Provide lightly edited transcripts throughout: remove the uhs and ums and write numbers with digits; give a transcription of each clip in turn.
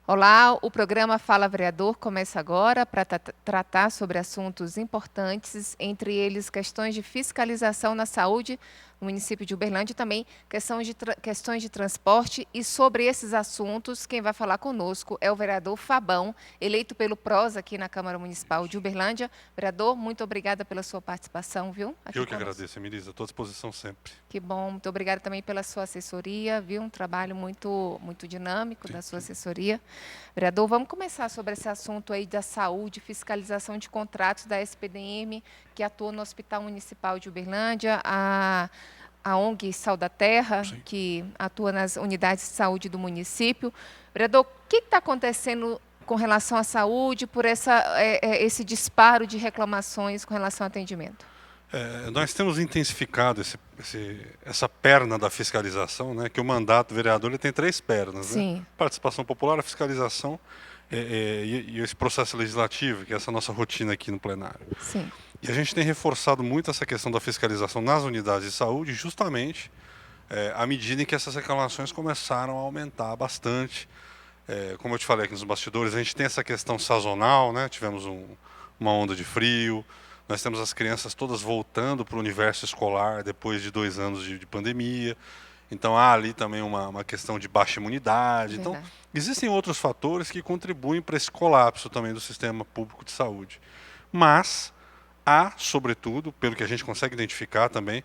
Olá, o programa Fala Vereador começa agora para tratar sobre assuntos importantes, entre eles questões de fiscalização na saúde no município de Uberlândia e também questões de transporte. E sobre esses assuntos, quem vai falar conosco é o vereador Fabão, eleito pelo PROS aqui na Câmara Municipal de Uberlândia. Vereador, muito obrigada pela sua participação, viu? Eu que agradeço, Emilisa. Estou à disposição sempre. Que bom, muito obrigada também pela sua assessoria, viu? Um trabalho muito dinâmico da sua assessoria. Vereador, vamos começar sobre esse assunto aí da saúde, fiscalização de contratos da SPDM, que atua no Hospital Municipal de Uberlândia, a ONG Sal da Terra, Sim. que atua nas unidades de saúde do município. Vereador, o que está acontecendo com relação à saúde, por esse disparo de reclamações com relação ao atendimento? Nós temos intensificado essa perna da fiscalização, né, que o mandato do vereador ele tem 3 pernas. Sim. Né? Participação popular, a fiscalização e esse processo legislativo, que é essa nossa rotina aqui no plenário. Sim. E a gente tem reforçado muito essa questão da fiscalização nas unidades de saúde, justamente à medida em que essas reclamações começaram a aumentar bastante. Como eu te falei aqui nos bastidores, a gente tem essa questão sazonal, né? Tivemos uma onda de frio. Nós temos as crianças todas voltando para o universo escolar depois de 2 anos de pandemia. Então há ali também uma questão de baixa imunidade. Verdade. Então existem outros fatores que contribuem para esse colapso também do sistema público de saúde. Mas há, sobretudo, pelo que a gente consegue identificar também,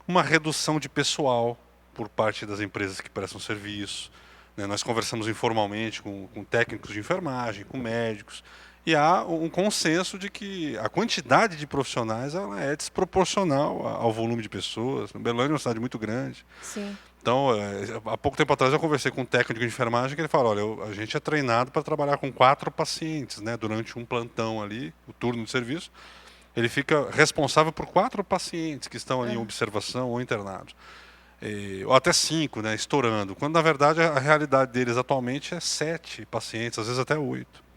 uma redução de pessoal por parte das empresas que prestam serviço. Nós conversamos informalmente com técnicos de enfermagem, com médicos, e há um consenso de que a quantidade de profissionais ela é desproporcional ao volume de pessoas. Uberlândia é uma cidade muito grande. Sim. Então, há pouco tempo atrás eu conversei com um técnico de enfermagem que ele falou, olha, a gente é treinado para trabalhar com 4 pacientes, né, durante um plantão ali, o turno de serviço. Ele fica responsável por 4 pacientes que estão ali em observação ou internados. Ou até 5, né, estourando, quando na verdade a realidade deles atualmente é 7 pacientes, às vezes até 8.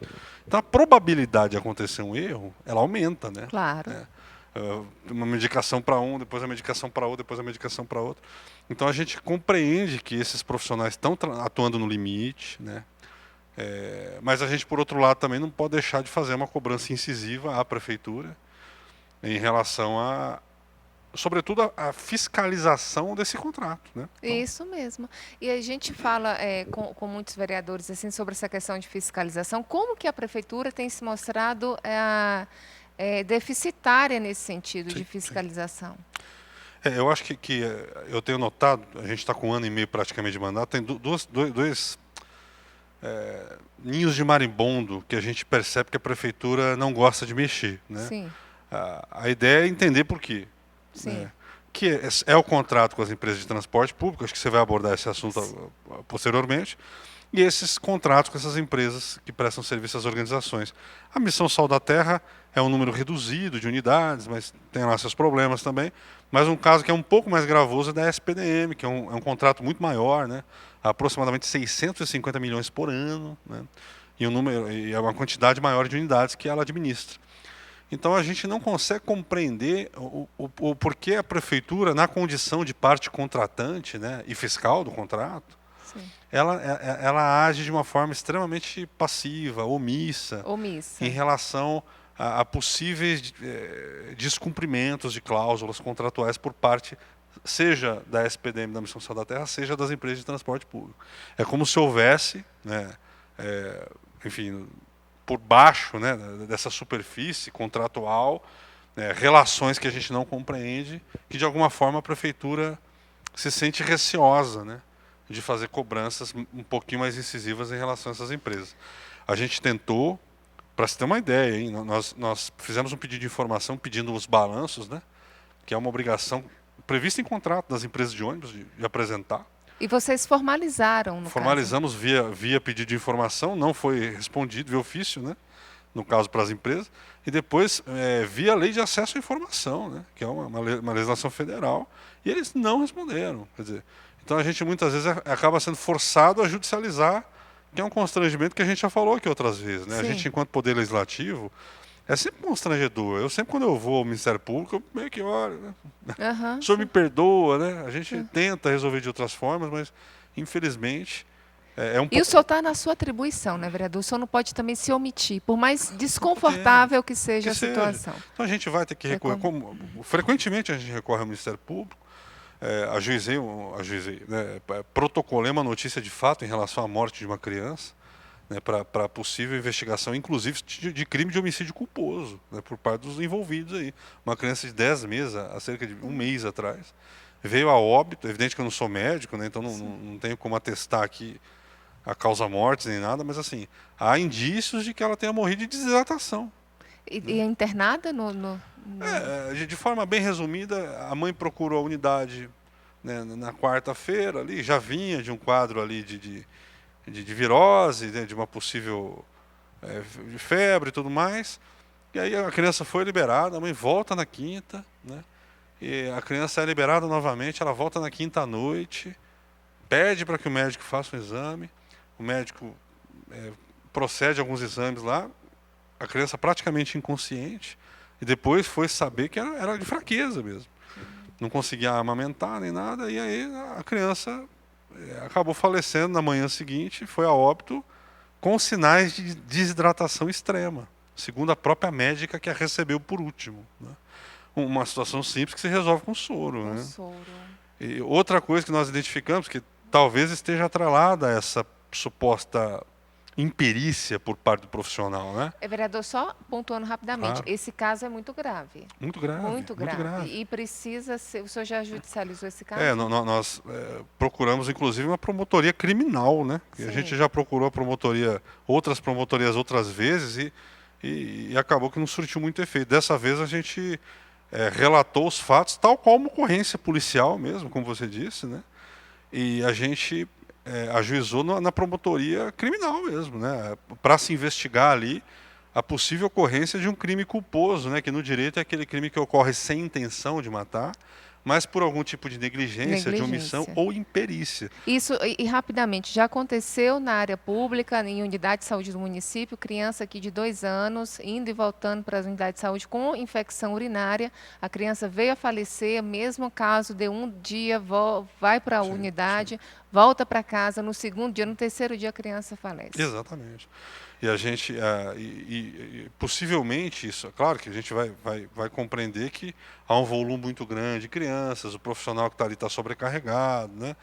Então a probabilidade de acontecer um erro, ela aumenta, né? Claro. Uma medicação para um, depois a medicação para outro, depois a medicação para outro. Então a gente compreende que esses profissionais estão atuando no limite, né? Mas a gente, por outro lado, também não pode deixar de fazer uma cobrança incisiva à prefeitura em relação sobretudo a fiscalização desse contrato, né? Então, isso mesmo. E a gente fala com muitos vereadores assim sobre essa questão de fiscalização. Como que a prefeitura tem se mostrado deficitária nesse sentido de fiscalização? Eu acho que eu tenho notado, a gente está com 1 ano e meio praticamente de mandato, tem dois ninhos de marimbondo que a gente percebe que a prefeitura não gosta de mexer, né? Sim. A ideia é entender por quê. Sim. Né? Que é o contrato com as empresas de transporte público, acho que você vai abordar esse assunto posteriormente, e esses contratos com essas empresas que prestam serviço às organizações. A Missão Sal da Terra é um número reduzido de unidades, mas tem lá seus problemas também. Mas um caso que é um pouco mais gravoso é da SPDM, que é um contrato muito maior, né? Aproximadamente 650 milhões por ano, né? E é uma quantidade maior de unidades que ela administra. Então a gente não consegue compreender o porquê a prefeitura, na condição de parte contratante, né, e fiscal do contrato, ela age de uma forma extremamente passiva, omissa. Em relação a possíveis descumprimentos de cláusulas contratuais por parte, seja da SPDM, da Missão Sal da Terra, seja das empresas de transporte público. É como se houvesse, né, enfim, por baixo, né, dessa superfície contratual, relações que a gente não compreende, que de alguma forma a prefeitura se sente receosa, né, de fazer cobranças um pouquinho mais incisivas em relação a essas empresas. A gente tentou, para se ter uma ideia, hein, nós fizemos um pedido de informação pedindo os balanços, né, que é uma obrigação prevista em contrato das empresas de ônibus de apresentar. E vocês formalizaram, no Formalizamos via pedido de informação, não foi respondido via ofício, né? No caso para as empresas, e depois via lei de acesso à informação, né? Que é uma legislação federal, e eles não responderam. Quer dizer, Então a gente muitas vezes acaba sendo forçado a judicializar, que é um constrangimento que a gente já falou aqui outras vezes, né? A gente, enquanto Poder Legislativo, é sempre constrangedor. Eu sempre, quando eu vou ao Ministério Público, eu meio que olho, né? O senhor me perdoa, né? A gente tenta resolver de outras formas, mas, infelizmente, é um pouco... E o senhor está na sua atribuição, né, vereador? O senhor não pode também se omitir, por mais desconfortável que seja a situação. Então a gente vai ter que recorrer. Frequentemente a gente recorre ao Ministério Público. Ajuizei, né, protocolei uma notícia de fato em relação à morte de uma criança, né, para possível investigação, inclusive de crime de homicídio culposo, né, por parte dos envolvidos aí. Uma criança de 10 meses, há cerca de um mês atrás, veio a óbito. É evidente que eu não sou médico, né, então não tenho como atestar aqui a causa mortes nem nada, mas assim, há indícios de que ela tenha morrido de desidratação. E é internada De forma bem resumida, a mãe procurou a unidade, né, na quarta-feira, ali já vinha de um quadro ali de virose, né, de uma possível de febre e tudo mais. E aí a criança foi liberada, a mãe volta na quinta, né, e a criança é liberada novamente, ela volta na quinta à noite, pede para que o médico faça um exame, o médico procede a alguns exames lá, a criança praticamente inconsciente, e depois foi saber que era de fraqueza mesmo. Não conseguia amamentar nem nada, e aí a criança acabou falecendo na manhã seguinte, foi a óbito com sinais de desidratação extrema, segundo a própria médica que a recebeu por último, né? Uma situação simples que se resolve com soro. Com né? soro. E outra coisa que nós identificamos, que talvez esteja atrelada a essa suposta imperícia por parte do profissional, né? Vereador, só pontuando rapidamente, Claro. esse caso é muito grave. Muito grave. Muito grave. E precisa ser... O senhor já judicializou esse caso? Nós procuramos, inclusive, uma promotoria criminal, né? E a gente já procurou a promotoria, outras promotorias outras vezes, e acabou que não surtiu muito efeito. Dessa vez a gente relatou os fatos, tal qual uma ocorrência policial mesmo, como você disse, né? E a gente ajuizou na promotoria criminal mesmo, né? Para se investigar ali a possível ocorrência de um crime culposo, né? Que no direito é aquele crime que ocorre sem intenção de matar, mas por algum tipo de negligência, de omissão ou imperícia. Isso, e rapidamente, já aconteceu na área pública, em unidade de saúde do município, criança aqui de 2 anos, indo e voltando para as unidades de saúde com infecção urinária, a criança veio a falecer, mesmo caso de um dia, vai para a unidade, volta para casa, no segundo dia, no terceiro dia a criança falece. Exatamente. E a gente, possivelmente isso, claro que a gente vai compreender que há um volume muito grande de crianças, o profissional que está ali está sobrecarregado, né?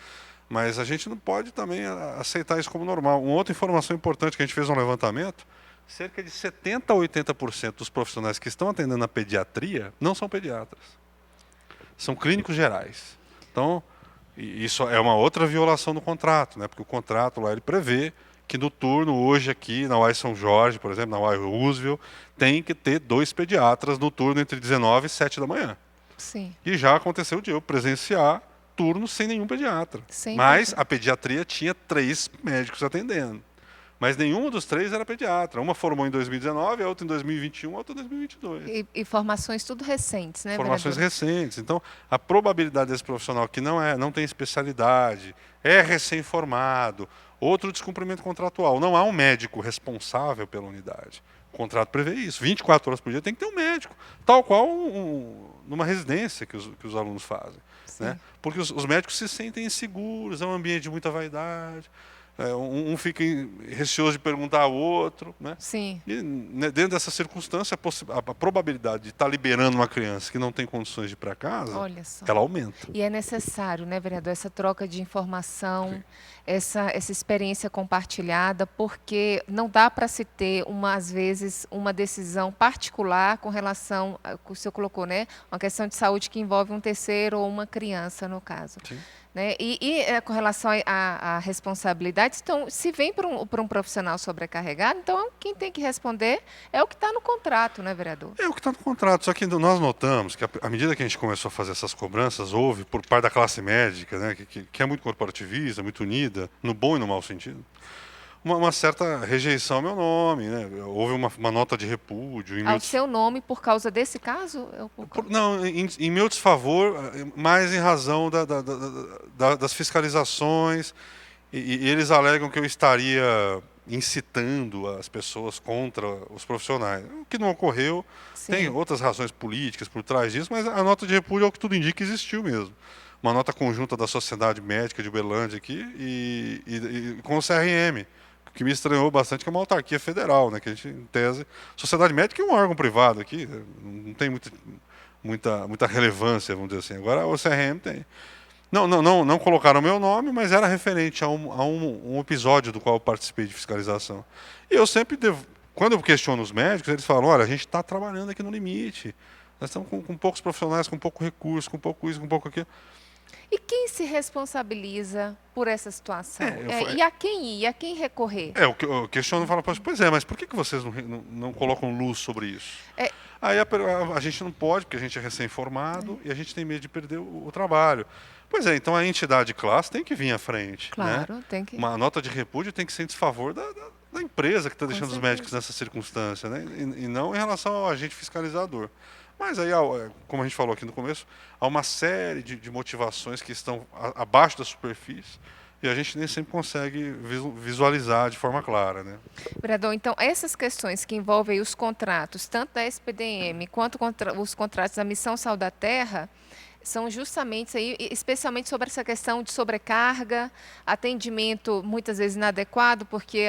Mas a gente não pode também aceitar isso como normal. Uma outra informação importante que a gente fez um levantamento, cerca de 70% a 80% dos profissionais que estão atendendo a pediatria não são pediatras, são clínicos gerais. Então, isso é uma outra violação do contrato, né? Porque o contrato lá ele prevê que no turno, hoje aqui, na UAI São Jorge, por exemplo, na UAI Roosevelt, tem que ter 2 pediatras no turno entre 19 e 7 da manhã. Sim. E já aconteceu de eu presenciar turno sem nenhum pediatra. Mas a pediatria tinha 3 médicos atendendo. Mas nenhum dos 3 era pediatra. Uma formou em 2019, a outra em 2021, a outra em 2022. E formações tudo recentes, né, Formações vereador? recentes. Então, a probabilidade desse profissional que não tem especialidade, é recém-formado, outro descumprimento contratual. Não há um médico responsável pela unidade. O contrato prevê isso. 24 horas por dia tem que ter um médico. Tal qual numa residência que os alunos fazem. Né? Porque os médicos se sentem inseguros, é um ambiente de muita vaidade. Um fica receoso de perguntar ao outro. Né? Sim. E dentro dessa circunstância, a probabilidade de estar liberando uma criança que não tem condições de ir para casa, ela aumenta. E é necessário, né, vereador, essa troca de informação, essa experiência compartilhada, porque não dá para se ter, às vezes, uma decisão particular com relação, o senhor colocou, né, uma questão de saúde que envolve um terceiro ou uma criança, no caso. Sim. Né? Com relação à responsabilidade, então, se vem para um profissional sobrecarregado, então quem tem que responder é o que está no contrato, né, vereador? É o que está no contrato, só que nós notamos que à medida que a gente começou a fazer essas cobranças, houve por parte da classe médica, né, que é muito corporativista, muito unida, no bom e no mau sentido, uma certa rejeição ao meu nome, né? Houve uma nota de repúdio. Ao seu nome por causa desse caso? Não, em meu desfavor, mais em razão das fiscalizações, e eles alegam que eu estaria incitando as pessoas contra os profissionais, o que não ocorreu. Tem Sim. outras razões políticas por trás disso, mas a nota de repúdio, ao que tudo indica, existiu mesmo. Uma nota conjunta da Sociedade Médica de Uberlândia aqui e com o CRM, que me estranhou bastante, que é uma autarquia federal, né, que a gente, em tese, Sociedade Médica é um órgão privado aqui, não tem muita relevância, vamos dizer assim. Agora o CRM tem. Não colocaram meu nome, mas era referente a um episódio do qual eu participei de fiscalização. E eu sempre quando eu questiono os médicos, eles falam: olha, a gente está trabalhando aqui no limite. Nós estamos com poucos profissionais, com pouco recurso, com pouco isso, com pouco aquilo. E quem se responsabiliza por essa situação? É, E a quem ir? E a quem recorrer? Eu questiono e falo: pois é, mas por que vocês não colocam luz sobre isso? É, Aí a gente não pode, porque a gente é recém-formado e a gente tem medo de perder o trabalho. Pois é, então a entidade de classe tem que vir à frente, né? claro, tem que. Uma nota de repúdio tem que ser em desfavor da empresa que está Com deixando os certeza. médicos nessa circunstância, né? E não em relação ao agente fiscalizador. Mas aí, como a gente falou aqui no começo, há uma série de motivações que estão abaixo da superfície e a gente nem sempre consegue visualizar de forma clara, né? Vereador, então, essas questões que envolvem os contratos, tanto da SPDM quanto os contratos da Missão Sal da Terra, são justamente aí, especialmente sobre essa questão de sobrecarga, atendimento muitas vezes inadequado, porque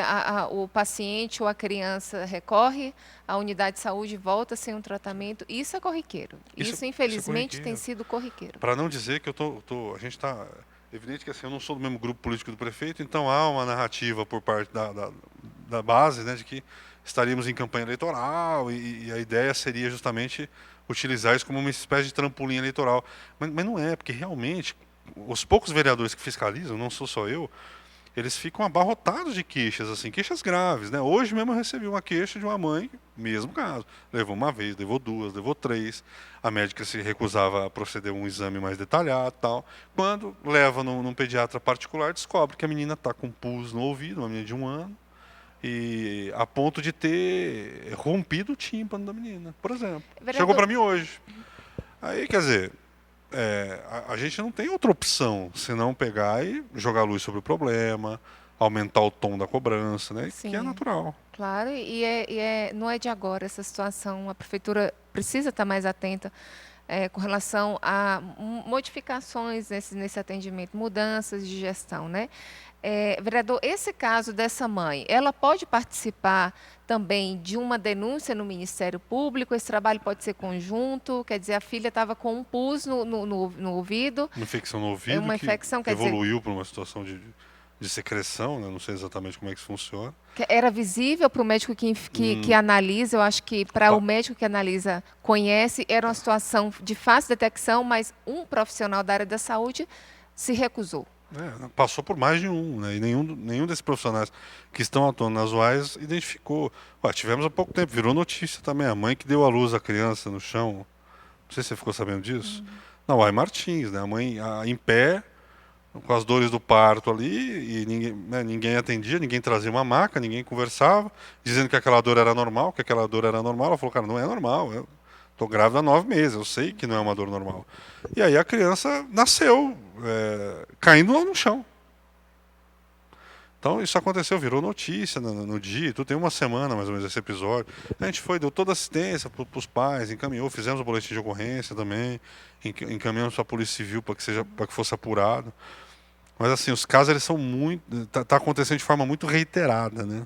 o paciente ou a criança recorre à unidade de saúde e volta sem um tratamento. Isso é corriqueiro. Isso Isso é infelizmente, tem corriqueiro. sido corriqueiro. Para não dizer que a gente está. Evidente que assim, eu não sou do mesmo grupo político do prefeito, então há uma narrativa por parte da base, né, de que estaríamos em campanha eleitoral e a ideia seria justamente utilizar isso como uma espécie de trampolim eleitoral. Mas não é, porque realmente os poucos vereadores que fiscalizam, não sou só eu, eles ficam abarrotados de queixas, assim, queixas graves, né? Hoje mesmo eu recebi uma queixa de uma mãe, mesmo caso. Levou uma vez, levou duas, levou três. A médica se recusava a proceder a um exame mais detalhado, tal. Quando leva num pediatra particular, descobre que a menina está com pus no ouvido, uma menina de 1 ano, e a ponto de ter rompido o tímpano da menina, por exemplo. Vereador, Chegou para mim hoje. Aí, quer dizer, a gente não tem outra opção senão pegar e jogar luz sobre o problema, aumentar o tom da cobrança, né? Que é sim, natural. claro, não é de agora essa situação. A prefeitura precisa estar mais atenta com relação a modificações nesse atendimento, mudanças de gestão, né? Vereador, esse caso dessa mãe, ela pode participar também de uma denúncia no Ministério Público? Esse trabalho pode ser conjunto? Quer dizer, a filha estava com um pus no ouvido, Uma infecção no ouvido uma que infecção, quer dizer, evoluiu para uma situação de secreção, né? Não sei exatamente como é que isso funciona. que era visível para o médico que analisa, eu acho que para o Pa- médico que analisa, conhece, era uma situação de fácil detecção, mas um profissional da área da saúde se recusou. Passou por mais de um, né? E nenhum desses profissionais que estão atuando nas UAS identificou. Tivemos há pouco tempo, virou notícia também, a mãe que deu à luz a criança no chão. Não sei se você ficou sabendo disso. Na UAI Martins, né? A mãe em pé, com as dores do parto ali, e ninguém atendia, ninguém trazia uma maca, ninguém conversava, dizendo que aquela dor era normal, que aquela dor era normal. Ela falou: cara, não é normal, eu tô grávida há 9 meses, eu sei que não é uma dor normal. E aí a criança nasceu caindo no chão. Então isso aconteceu, virou notícia no dia, tu tem uma semana mais ou menos esse episódio. A gente deu toda assistência para os pais, encaminhou, fizemos o boletim de ocorrência também, encaminhamos para a Polícia Civil para que fosse apurado. Mas assim, os casos eles são muito. Tá acontecendo de forma muito reiterada, né?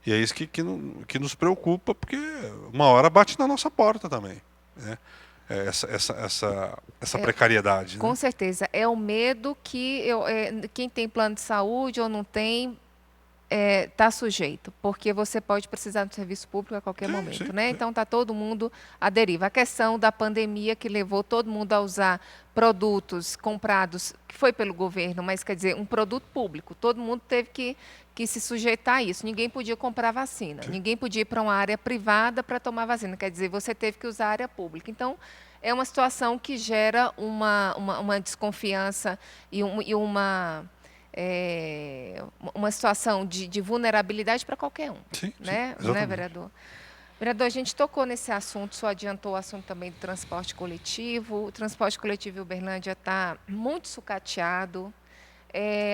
E é isso que nos preocupa, porque uma hora bate na nossa porta também, né? Essa precariedade, Com né? certeza, é o medo que quem tem plano de saúde ou não tem está sujeito, porque você pode precisar do serviço público a qualquer Sim, momento, sim, né? sim. Então está todo mundo à deriva. A questão da pandemia que levou todo mundo a usar produtos comprados, que foi pelo governo, mas quer dizer, um produto público, todo mundo teve que se sujeitar a isso. Ninguém podia comprar vacina, Sim. ninguém podia ir para uma área privada para tomar vacina, quer dizer, você teve que usar a área pública. Então, é uma situação que gera uma desconfiança e uma uma situação de vulnerabilidade para qualquer um, Sim, né, exatamente. vereador? Vereador, a gente tocou nesse assunto, só adiantou o assunto também do transporte coletivo. O transporte coletivo em Uberlândia está muito sucateado.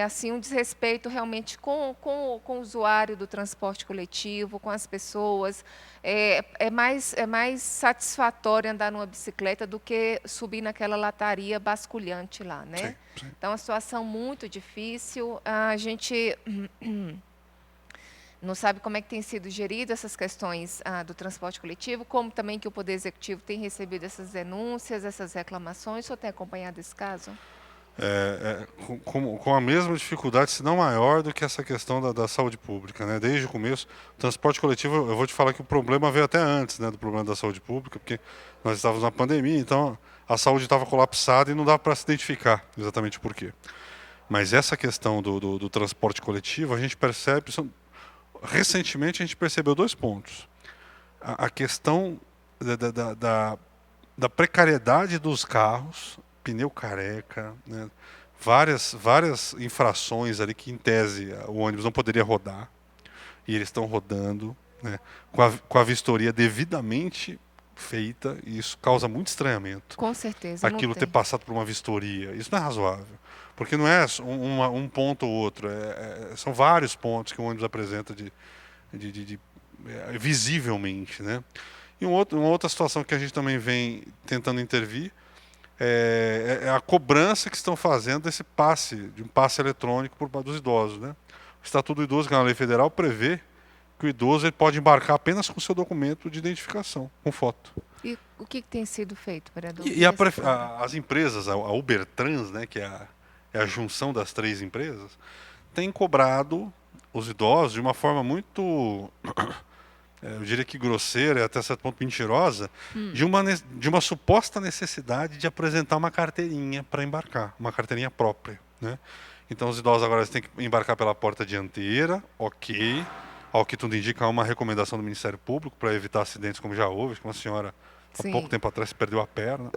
Assim, um desrespeito realmente com o usuário do transporte coletivo, com as pessoas. É mais satisfatório andar numa bicicleta do que subir naquela lataria basculhante lá, Sim, né? sim. Então, é uma situação muito difícil. A gente não sabe como é que tem sido gerido essas questões do transporte coletivo, como também que o Poder Executivo tem recebido essas denúncias, essas reclamações. O senhor tem acompanhado esse caso? Com a mesma dificuldade, se não maior, do que essa questão da saúde pública, né? Desde o começo, o transporte coletivo, eu vou te falar que o problema veio até antes, né, do problema da saúde pública, porque nós estávamos na pandemia, então a saúde estava colapsada e não dava para se identificar exatamente por quê. Mas essa questão do transporte coletivo, a gente percebe, recentemente a gente percebeu dois pontos. A questão da precariedade dos carros, pneu careca, né? Várias infrações ali que, em tese, o ônibus não poderia rodar, e eles estão rodando, né? Com a vistoria devidamente feita, e isso causa muito estranhamento. Com certeza, não Aquilo ter tem. passado por uma vistoria, isso não é razoável. Porque não é um ponto ou outro, são vários pontos que o ônibus apresenta visivelmente, né? E uma outra situação que a gente também vem tentando intervir é a cobrança que estão fazendo desse passe, de um passe eletrônico por parte dos idosos, né? O Estatuto do Idoso, que é uma lei federal, prevê que o idoso ele pode embarcar apenas com seu documento de identificação, com foto. E o que tem sido feito, vereador, E nesse ponto? as empresas, a Ubertrans, né, que é a junção das três empresas, tem cobrado os idosos de uma forma muito eu diria que grosseira e até certo ponto mentirosa, de uma suposta necessidade de apresentar uma carteirinha para embarcar, uma carteirinha própria, né? Então os idosos agora têm que embarcar pela porta dianteira, ok. Ao que tudo indica, há uma recomendação do Ministério Público para evitar acidentes como já houve, que uma senhora há pouco Sim. tempo atrás perdeu a perna.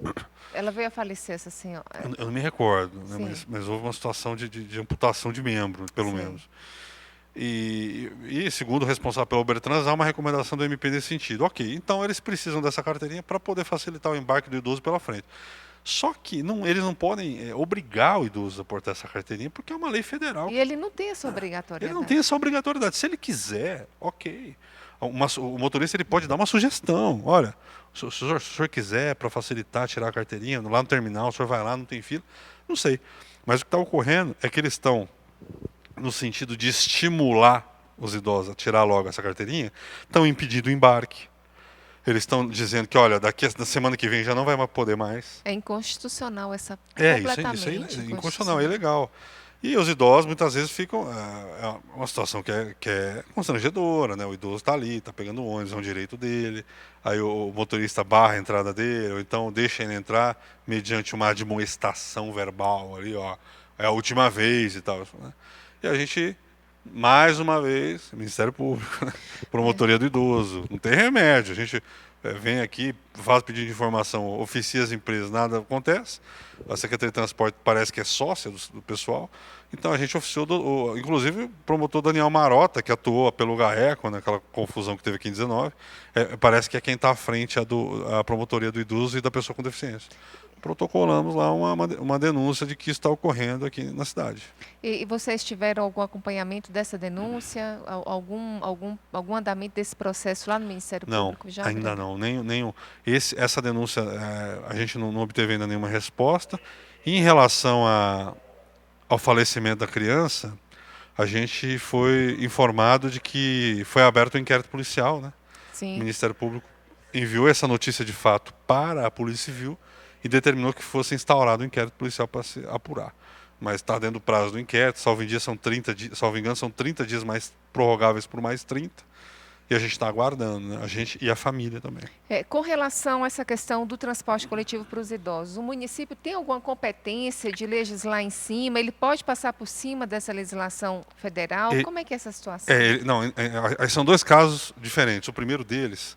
Ela veio a falecer, essa senhora. Eu não me recordo, né? Sim, Mas houve uma situação de amputação de membro, pelo sim. menos. Segundo o responsável pela Ubertrans, há uma recomendação do MP nesse sentido. Ok, então eles precisam dessa carteirinha para poder facilitar o embarque do idoso pela frente. Só que eles não podem obrigar o idoso a portar essa carteirinha, porque é uma lei federal. E ele não tem essa Ele não tem obrigatoriedade. essa obrigatoriedade. Se ele quiser, ok. O motorista ele pode dar uma sugestão. Olha, se o senhor quiser, para facilitar, tirar a carteirinha, lá no terminal, o senhor vai lá, não tem fila. Não sei. Mas o que está ocorrendo é que eles estão no sentido de estimular os idosos a tirar logo essa carteirinha, estão impedindo o embarque. Eles estão dizendo que, olha, da semana que vem já não vai poder mais. É inconstitucional essa, Isso aí completamente é inconstitucional, é inconstitucional. ilegal. E os idosos muitas vezes ficam. É uma situação que é constrangedora, né? O idoso está ali, está pegando o ônibus, é um direito dele. Aí o motorista barra a entrada dele, ou então deixa ele entrar mediante uma admoestação verbal ali, ó. É a última vez e tal. Né? E a gente, mais uma vez, Ministério Público, né? É. Promotoria do Idoso, não tem remédio. A gente vem aqui, faz pedido de informação, oficia as empresas, nada acontece. A Secretaria de Transporte parece que é sócia do pessoal. Então a gente oficiou, inclusive o promotor Daniel Marota, que atuou pelo GAECO, naquela confusão que teve aqui em 19, parece que é quem está à frente a promotoria do idoso e da pessoa com deficiência. Protocolamos lá uma denúncia de que isso está ocorrendo aqui na cidade. E vocês tiveram algum acompanhamento dessa denúncia? Algum andamento desse processo lá no Ministério Não, Público já, ainda vereador? não. Essa denúncia, a gente não obteve ainda nenhuma resposta. E em relação ao falecimento da criança, a gente foi informado de que foi aberto um inquérito policial, né? O Sim. Ministério Público enviou essa notícia de fato para a Polícia Civil e determinou que fosse instaurado um inquérito policial para se apurar. Mas está dentro do prazo do inquérito, salvo engano, são 30 dias mais prorrogáveis por mais 30. E a gente está aguardando, né? A gente e a família também. Com relação a essa questão do transporte coletivo para os idosos, o município tem alguma competência de legislar em cima? Ele pode passar por cima dessa legislação federal? E, Como é que é essa situação? não, são dois casos diferentes. O primeiro deles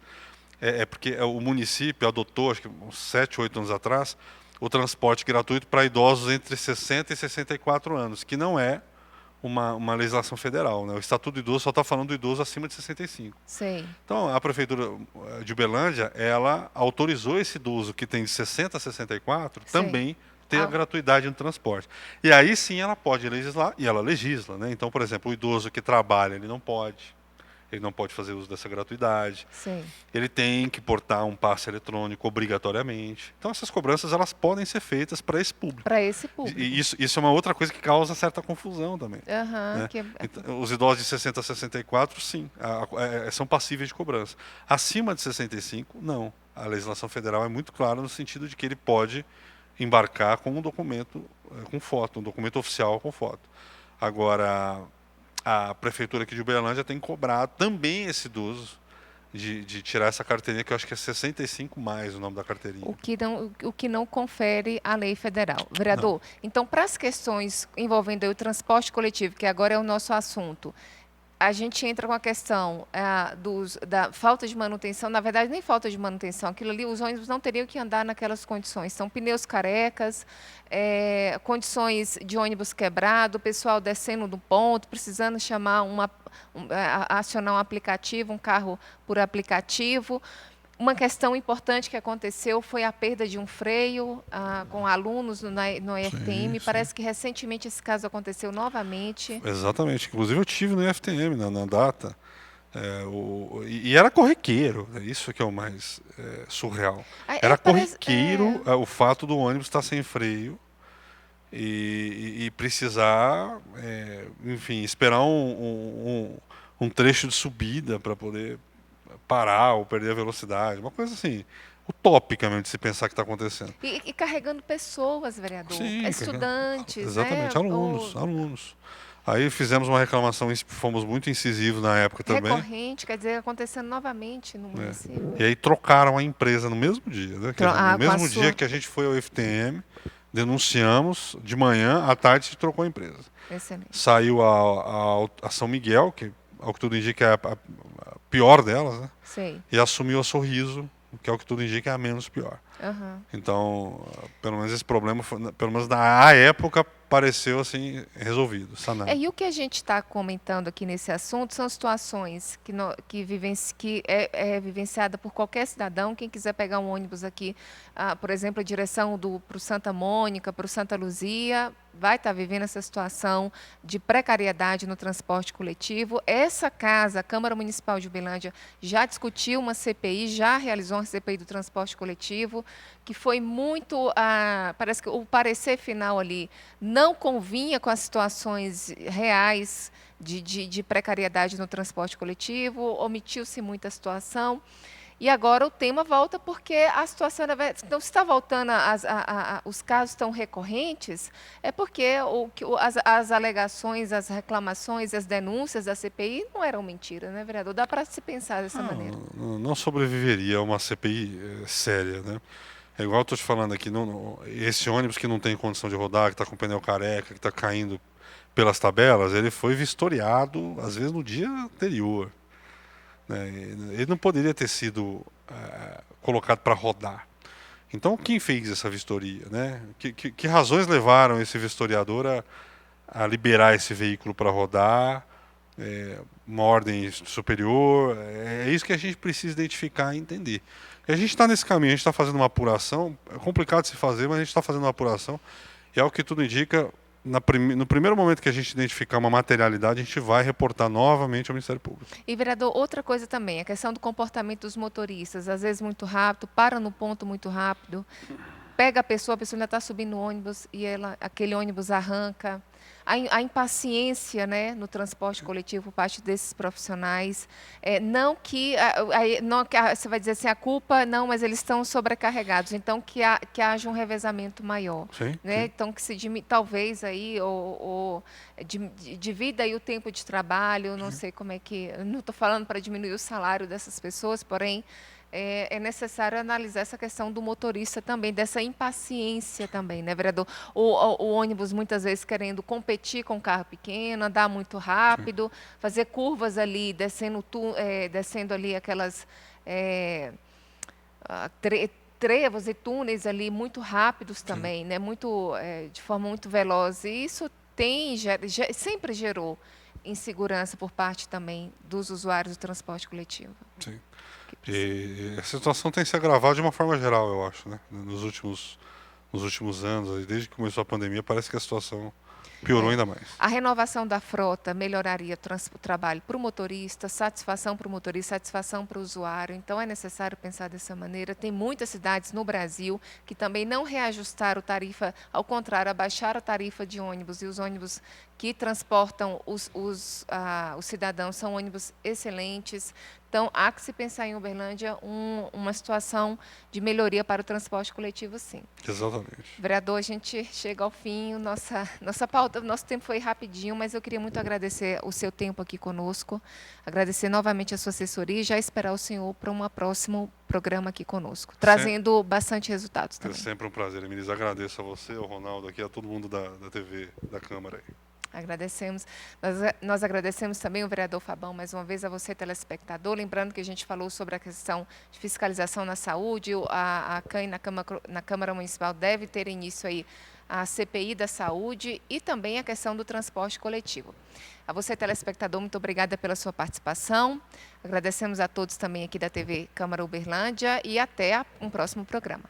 porque o município adotou, acho que uns 7, 8 anos atrás, o transporte gratuito para idosos entre 60 e 64 anos, que não é uma legislação federal, né? O Estatuto do Idoso só está falando do idoso acima de 65. Sei. Então, a Prefeitura de Uberlândia, ela autorizou esse idoso que tem de 60 a 64 Sei. também ter a gratuidade no transporte. E aí sim ela pode legislar, e ela legisla, né? Então, por exemplo, o idoso que trabalha, ele não pode fazer uso dessa gratuidade. Sei. Ele tem que portar um passe eletrônico obrigatoriamente. Então, essas cobranças elas podem ser feitas para esse público. Para esse público. E isso é uma outra coisa que causa certa confusão também. Aham, Né? Então, os idosos de 60 a 64, sim, são passíveis de cobrança. Acima de 65, não. A legislação federal é muito clara no sentido de que ele pode embarcar com um documento com foto, um documento oficial com foto. Agora, a prefeitura aqui de Uberlândia tem cobrado também esse idoso de tirar essa carteirinha, que eu acho que é 65 mais o nome da carteirinha. O que não confere a lei federal. Vereador, não. Então, para as questões envolvendo o transporte coletivo, que agora é o nosso assunto, a gente entra com a questão da falta de manutenção. Na verdade, nem falta de manutenção. Aquilo ali, os ônibus não teriam que andar naquelas condições. São pneus carecas, condições de ônibus quebrado, o pessoal descendo do ponto, precisando chamar acionar um aplicativo, um carro por aplicativo. Uma questão importante que aconteceu foi a perda de um freio com alunos no IFTM. Sim. Parece que recentemente esse caso aconteceu novamente. Exatamente. Inclusive eu tive no IFTM na data. E era corriqueiro, isso que é o mais surreal. Era corriqueiro o fato do ônibus estar sem freio e precisar, enfim, esperar um trecho de subida para poder parar ou perder a velocidade, uma coisa assim, utópica mesmo de se pensar que está acontecendo. E carregando pessoas, vereador, sim, estudantes, exatamente, alunos. Aí fizemos uma reclamação, fomos muito incisivos na época também. Recorrente, quer dizer, acontecendo novamente no município. E aí trocaram a empresa no mesmo dia, né? No mesmo dia que a gente foi ao FTM, denunciamos, de manhã, à tarde se trocou a empresa. Excelente. Saiu a São Miguel, que ao que tudo indica é a pior delas, né? Sei. E assumiu a Sorriso, que ao que tudo indica é a menos pior. Uhum. Então, pelo menos esse problema, pelo menos na época, pareceu assim resolvido, sanado. E o que a gente está comentando aqui nesse assunto são situações que é vivenciada por qualquer cidadão. Quem quiser pegar um ônibus aqui, por exemplo, a direção para o Santa Mônica, para o Santa Luzia, vai estar vivendo essa situação de precariedade no transporte coletivo. Essa casa, a Câmara Municipal de Uberlândia, já discutiu uma CPI, já realizou uma CPI do transporte coletivo, que foi muito, parece que o parecer final ali não convinha com as situações reais de precariedade no transporte coletivo, omitiu-se muita situação. E agora o tema volta porque a situação não está voltando, os casos estão recorrentes, é porque as alegações, as reclamações, as denúncias da CPI não eram mentiras, né, vereador? Dá para se pensar dessa maneira. Não sobreviveria a uma CPI séria, né? É igual eu estou te falando aqui, esse ônibus que não tem condição de rodar, que está com o pneu careca, que está caindo pelas tabelas, ele foi vistoriado, às vezes, no dia anterior. Ele não poderia ter sido colocado para rodar. Então, quem fez essa vistoria? Né? Que razões levaram esse vistoriador a liberar esse veículo para rodar? Uma ordem superior? É isso que a gente precisa identificar e entender. E a gente está nesse caminho, a gente está fazendo uma apuração, é complicado de se fazer, mas a gente está fazendo uma apuração, e ao que tudo indica, no primeiro momento que a gente identificar uma materialidade, a gente vai reportar novamente ao Ministério Público. E, vereador, outra coisa também, a questão do comportamento dos motoristas, às vezes muito rápido, para no ponto muito rápido, pega a pessoa ainda está subindo no ônibus e aquele ônibus arranca. A impaciência, né, no transporte coletivo por parte desses profissionais. Não que você vai dizer assim, a culpa, não, mas eles estão sobrecarregados. Então, que haja um revezamento maior. Sim, né? sim. Então, que talvez aí, divida aí o tempo de trabalho, não sei como é que... Não estou falando para diminuir o salário dessas pessoas, porém... É necessário analisar essa questão do motorista também, dessa impaciência também, né, vereador? O ônibus muitas vezes querendo competir com o carro pequeno, andar muito rápido, fazer curvas ali, descendo ali aquelas trevos e túneis ali muito rápidos também, né? De forma muito veloz. E isso sempre gerou insegurança por parte também dos usuários do transporte coletivo. Sim. E a situação tem se agravado de uma forma geral, eu acho, né? Nos últimos anos, aí, desde que começou a pandemia, parece que a situação piorou ainda mais. A renovação da frota melhoraria o trabalho para o motorista, satisfação para o usuário. Então, é necessário pensar dessa maneira. Tem muitas cidades no Brasil que também não reajustaram tarifa, ao contrário, abaixaram a tarifa de ônibus. E os ônibus que transportam os cidadãos são ônibus excelentes. Então, há que se pensar em Uberlândia uma situação de melhoria para o transporte coletivo, sim. Exatamente. Vereador, a gente chega ao fim, nossa pauta, nosso tempo foi rapidinho, mas eu queria muito agradecer o seu tempo aqui conosco, agradecer novamente a sua assessoria e já esperar o senhor para um próximo programa aqui conosco, trazendo bastante resultados também. É sempre um prazer, Emilis. Agradeço a você, ao Ronaldo, aqui, a todo mundo da TV, da Câmara aí. Agradecemos. Nós agradecemos também o vereador Fabão, mais uma vez, a você, telespectador. Lembrando que a gente falou sobre a questão de fiscalização na saúde. A CAN na Câmara Municipal deve ter início aí a CPI da saúde e também a questão do transporte coletivo. A você, telespectador, muito obrigada pela sua participação. Agradecemos a todos também aqui da TV Câmara Uberlândia e até um próximo programa.